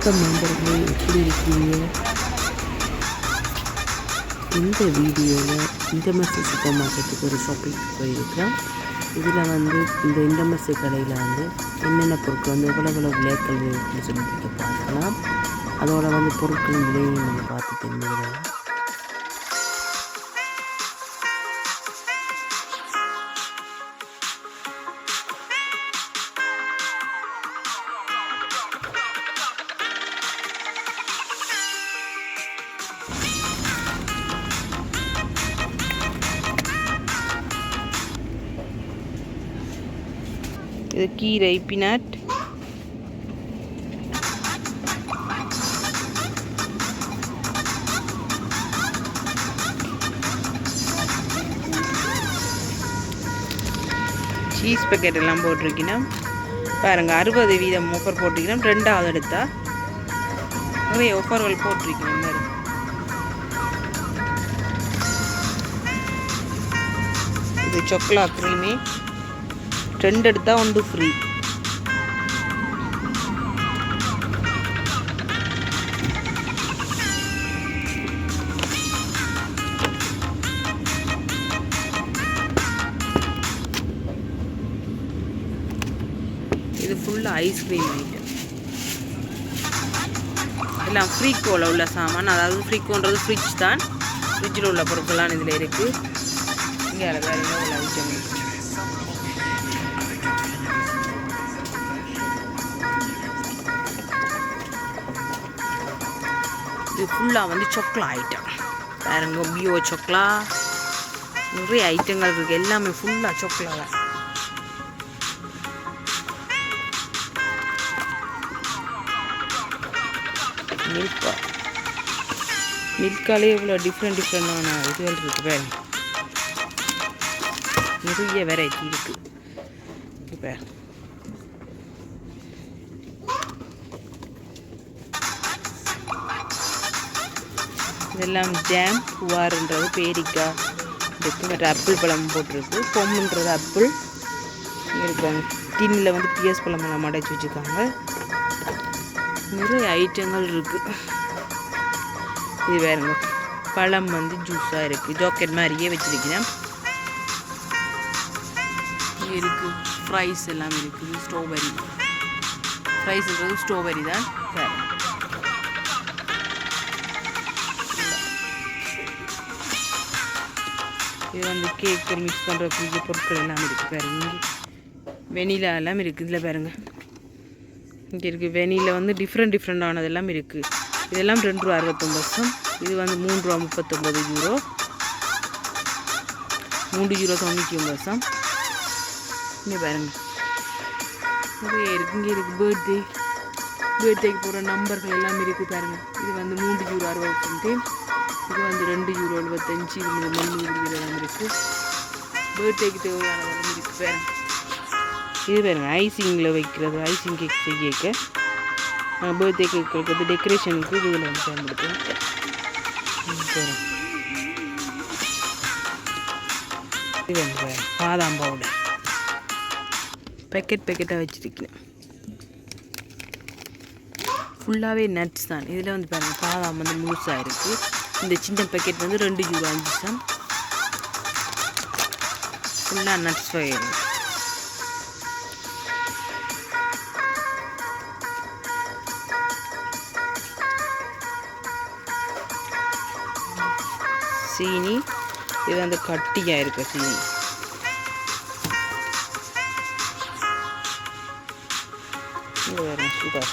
வணக்கம் நண்பர்களே, எப்படி இருக்கீங்க? இந்த வீடியோவில் இன்டர்மசி சூப்பர் மார்க்கெட்டுக்கு ஒரு ஷாப்பிங் போயிருக்கிறோம். இதில் இந்த இன்டர்மசி கடையில் என்னென்ன பொருட்கள் எவ்வளோ விலைகள் இருக்குன்னு சொல்லி பார்க்கலாம். அதோட பொருட்களின் விலையும் பார்த்து தெரிஞ்சுக்கலாம். இது கீரை, பீனட், சீஸ் பேக்கெட் எல்லாம் போட்டிருக்கணும். பாருங்க, 60% ஆஃபர் போட்டிருக்கணும். 2வது எடுத்தா நிறைய ஆஃபர்கள் போட்டிருக்கணும். இது சாக்லேட் க்ரீமி 2 எடுத்தா 1 ஃப்ரீ. இது ஃபுல்லாக ஐஸ்கிரீம் ஐட்டம். எல்லாம் ஃப்ரீக்கோவில் உள்ள சாமான். அதாவது ஃப்ரீக்கோன்றது ஃப்ரிட்ஜ் தான். ஃப்ரிட்ஜில் உள்ள பொருட்கள்லாம் இதில் இருக்குது. இங்கே வேறு என்ன உள்ள ஐட்டம் இருக்குது. இது ஃபுல்லாக சாக்லேட் ஐட்டம். பாருங்க, பியோ சாக்லேட், நிறைய ஐட்டங்கள் இருக்குது. எல்லாமே ஃபுல்லாக சாக்லேட். மில்காலே இவ்வளோ டிஃப்ரெண்டான இதுகள் இருக்குது. பாருங்க, நிறைய வெரைட்டி இருக்குது. இப்போ இதெல்லாம் ஜாம், புவாருன்றது பேரிக்காய் இருக்குது. மற்ற ஆப்பிள் பழம் போட்டிருக்கு. பொம்முன்றது ஆப்பிள் இருக்காங்க. டின்னில் பிஎஸ் பழமெல்லாம் மடைச்சி வச்சுருக்காங்க. நிறைய ஐட்டங்கள் இருக்குது. இது வேறுங்க, பழம் ஜூஸாக இருக்குது. ஜாக்கெட் மாதிரியே வச்சுருக்கிறேன். இருக்குது ஃப்ரைஸ் எல்லாம் இருக்குது. ஸ்ட்ராபெரி ஃப்ரைஸ்ன்றது ஸ்ட்ராபெரி தான். வேறு இது கேக்கு மிக்ஸ் பண்ணுற புதிய பொருட்கள் எல்லாம் இருக்குது. பாருங்க, இங்கே வெனிலா எல்லாம் இருக்குது. இதில் பாருங்க, இங்கே இருக்குது வெனிலா டிஃப்ரெண்டானதெல்லாம் இருக்குது. இதெல்லாம் ₹2.69. இது €3.39. €3.99. இங்கே பாருங்க, நிறைய இருக்குது. இங்கே இருக்குது பர்த்டேக்கு போகிற நம்பர்கள் எல்லாம் இருக்குது. பாருங்கள், இது €3.60. இது €2.75. இது €300 இருக்குது. பர்த்டேக்கு தேவையானதெல்லாம் இருக்குது. பாருங்க, இது பாருங்க, ஐசிங்கில் வைக்கிறது. ஐசிங் கேக் செய்ய பர்த்டே கேக்கு டெக்கரேஷனுக்கு இதில் பயன்படுத்தும். இது பாதாம் பவுடர் பேக்கெட்டாக வச்சுருக்கேன். ஃபுல்லாகவே நட்ஸ் தான். இதில் பாருங்கள், பாதாம் முழுசாக இருக்குது. இந்த சின்ன பேக்கெட் €2.05. ஃபுல்லாக நட்ஸ் வகைகள். சீனி, இது கட்டியாக இருக்க சீனி. இது வேறு super.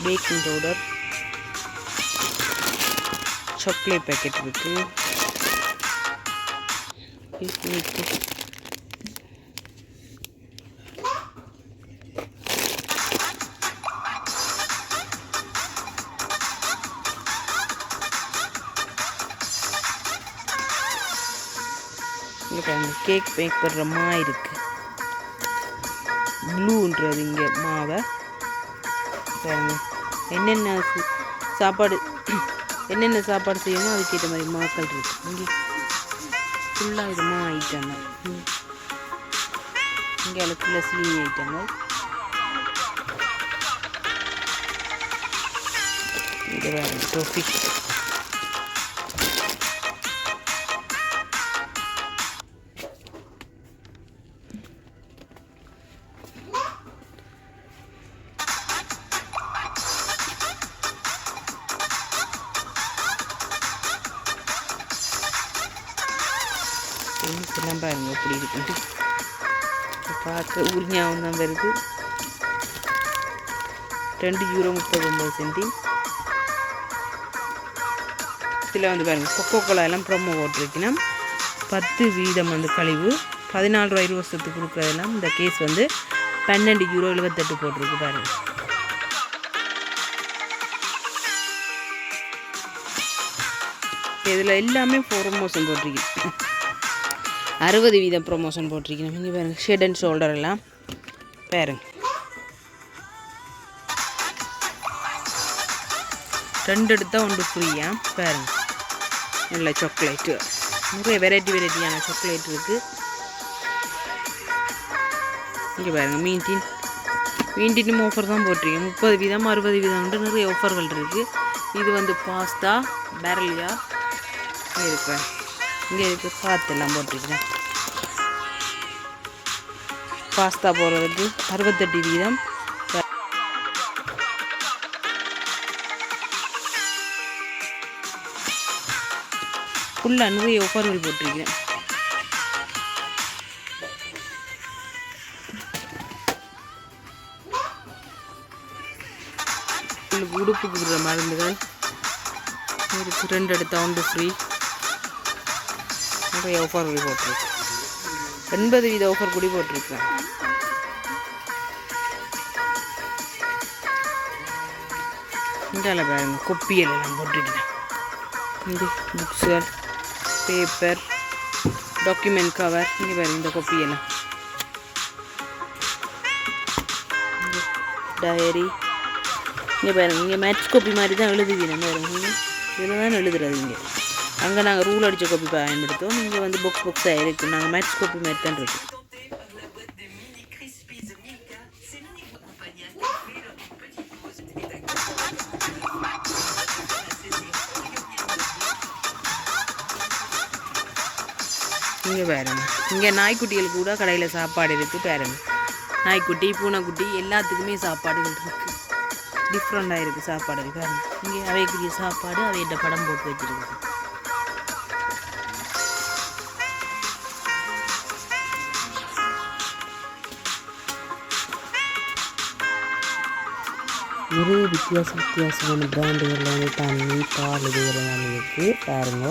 Baking powder, chocolate packet இருக்குது. கேக் பேக் பண்ணுற மாதிரி இருக்குது. ப்ளூன்றது இங்கே மாவை என்னென்ன சாப்பாடு செய்யணுமோ அதுக்கேற்ற மாதிரி மாக்கள் இருக்குது. இங்கே ஃபுல்லாக இது ஐட்டம் தான். இங்கே அதுக்குள்ள சீனி ஐட்டங்கள். இங்கே வேறு டோஃபி. எல்லாம் பாருங்க எப்படி இருக்குன்ட்டு பார்க்க உரிஞாவும் தான் வருது. €2.39. இதில் வந்து பாருங்கள் கொக்கோ கோலா எல்லாம் ப்ரொமோ போட்டிருக்கணும். 10% வந்து கழிவு. 14 ரூபாய் 20 வருஷத்துக்கு கொடுக்குறதெல்லாம் இந்த கேஸ் வந்து €12.78 போட்டிருக்கு பாருங்கள். இதில் எல்லாமே ப்ரொமோஷன் போட்டிருக்கு. 60% ப்ரொமோஷன் போட்டிருக்கணும். இங்கே பாருங்கள் ஷெட் அண்ட் ஷோல்டர் எல்லாம் பாருங்க. 2 எடுத்தால் 1 ஃப்ரீயா பாருங்க. நல்ல சாக்லேட்டு, நிறைய வெரைட்டியான சாக்லேட் இருக்குது. இங்கே பாருங்கள் மீன்டின் ஆஃபர் தான் போட்டிருக்கேன். 30%, 60% நிறைய ஆஃபர்கள் இருக்குது. இது வந்து பாஸ்தா பேரலியா இருப்பேன். இங்கே இருக்கு பாத்தெல்லாம் போட்டிருக்கேன். பாஸ்தா போடுறது 68%. ஃபுல்லாக நிறைய ஆஃபர்கள் போட்டிருக்கேன். உடுப்புக்கு விடுற மருந்துகள் இருக்குது. 2 எடுத்தால் 1 ஃப்ரீ. நிறைய ஆஃபர் போட்டிருக்கு. 80% ஆஃபர் கூடி போட்டிருக்கேன். இந்தியாவில் பாருங்க கொப்பியல் எல்லாம் போட்டிருக்கேன். இது புக்ஸுகள், பேப்பர், டாக்குமெண்ட் கவர். இங்கே பாருங்க இந்த கொப்பியெல்லாம் டயரி. இங்கே பாருங்க இங்கே மேட்ச் காப்பி மாதிரி தான் எழுதுவீங்க பாருங்க. இதில் தான் எழுதுறது. இங்கே அங்கே நாங்கள் ரூல் அடித்த காப்பி பயன்படுத்தோம். இங்கே வந்து பாக்ஸாக இருக்குது. நாங்கள் மேட்ச் காப்பி மாதிரி தான் இருக்குது. இங்கே பாருங்க இங்கே நாய்க்குட்டிகளுக்கு கூட கடையில் சாப்பாடு இருக்குது பாருங்க. நாய்க்குட்டி, பூனைக்குட்டி எல்லாத்துக்குமே சாப்பாடுகள் இருக்குது. டிஃப்ரெண்டாக இருக்குது சாப்பாடு பாருங்க. இங்கே அவைக்குரிய சாப்பாடு அவையிட்ட படம் போட்டு வச்சுருக்கு. நிறைய வித்தியாசமான பிராண்டுகள் வந்து தண்ணி, பால் இது எல்லாமே இருக்குது பாருங்க.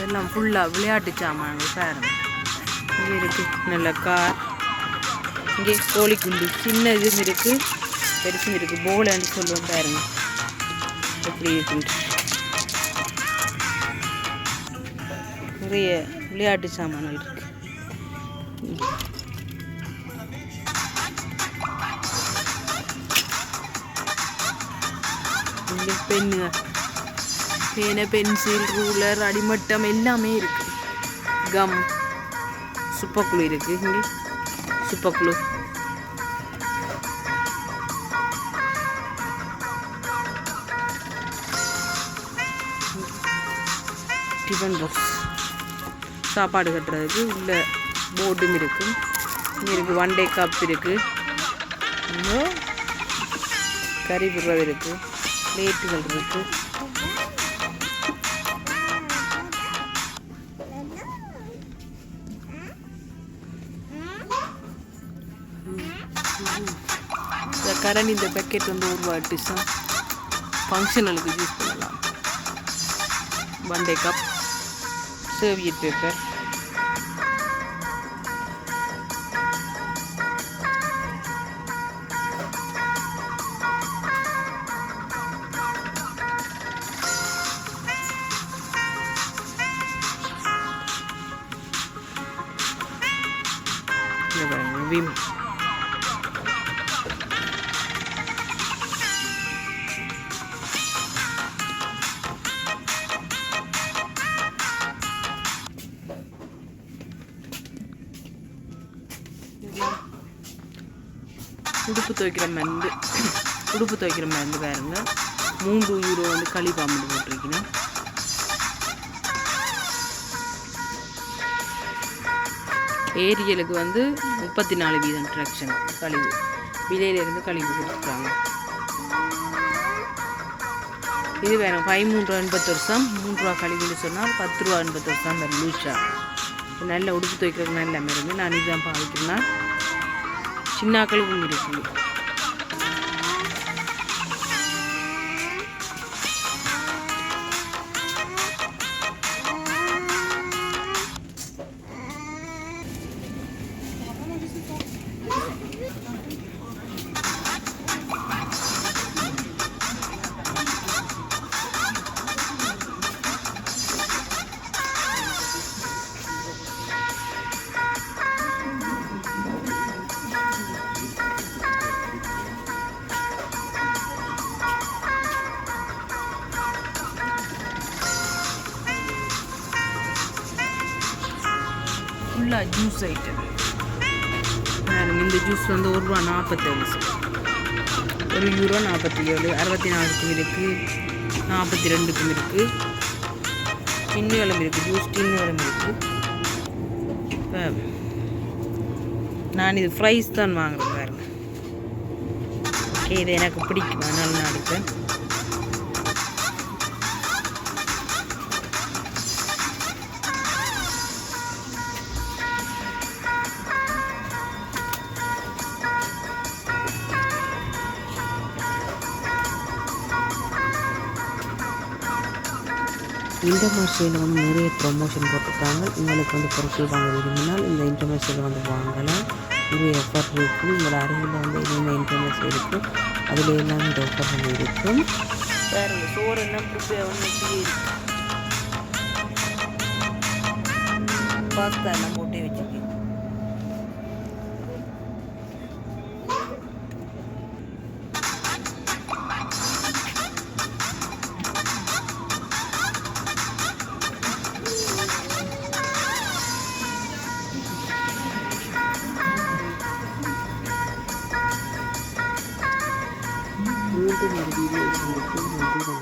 எல்லாம் ஃபுல்லாக விளையாட்டு சாமான்கள் பாருங்க. இங்கே இருக்குது நல்ல கார். இங்கே கோழிக்குண்டி சின்ன இதுவும் இருக்குது, பெருசும் இருக்குது. போலன்னு சொல்லுவோம் பாருங்க எப்படி இருக்குன்ட்டு. நிறைய விளையாட்டு சாமான்கள் இருக்குது. இங்கே பேனை, பென்சில், ரூலர், அடிமட்டம் எல்லாமே இருக்குது. கம், சுப்பக்குழு இருக்குது. இங்கே சுப்பக்குழு. டிஃபன் பாக்ஸ் சாப்பாடு கட்டுறதுக்கு உள்ள போர்டும் இருக்குது. இங்கே இருக்குது 1 டே கப் இருக்குது. இன்னும் கறி போடுறது இருக்குது. பிளேட்டுகள் இருக்குது. இந்த கரண் இந்த பேக்கெட் வந்து ₹1 தான். ஃபங்க்ஷனலுக்கு யூஸ் பண்ணலாம். 1 டே கப் சர்வியட் பேப்பர். விம் உடுப்பு துவைக்கிற மருந்து பாருங்க. 3 யூரோ வந்து களிப்பாம்பு போட்டிருக்கணும். ஏரியலுக்கு வந்து 34% ட்ராக்ஷன் கழிவு விலையிலிருந்து கழிவு கொடுத்துருக்காங்க. இது வேணும் 13.81 3 கழிவுன்னு சொன்னால் 10.81 லூஷா. நல்ல உடுப்பு துவைக்கிறதுக்கு நல்ல மருந்து. நான் இதுதான் பாவிக்கிறேன்னா சின்ன கழிவும் இருக்குது. ஃபுல்லாக ஜூஸ் ஐட்டம். இந்த ஜூஸ் வந்து ₹1.47, €1.47, 64க்கும் இருக்குது, 42க்கும் இருக்குது. டின்னு விளம்பு இருக்குது, ஜூஸ் டின்னு விளம்பு இருக்குது. இப்போ நான் இது ஃப்ரைஸ் தான் வாங்குறேன் பாருங்க. ஓகே, இது எனக்கு பிடிக்கும், அதனால நான் எடுப்பேன். இன்டர்மர்ஷியில் வந்து நிறைய ப்ரொமோஷன் போட்டிருக்காங்க. உங்களுக்கு வந்து பொருட்கள் வாங்க விரும்பினால் இந்த இன்டர்மர்ஷியில் வந்து வாங்கலாம். நிறைய ஆஃபர் இருக்கும். உங்களோட அருகில் வந்து என்னென்ன இன்டர்மர்ஷியல் இருக்குது அதில் எல்லாம் இந்த ஆஃபர் இருக்கும். வேறு சோறு எல்லாம் ப்ரிப்பேர் பண்ணி பாஸ்தா எல்லாம் போட்டே வச்சுக்கேன். மீண்டும் ஒரு வீடியோ சந்திப்போம். நன்றி.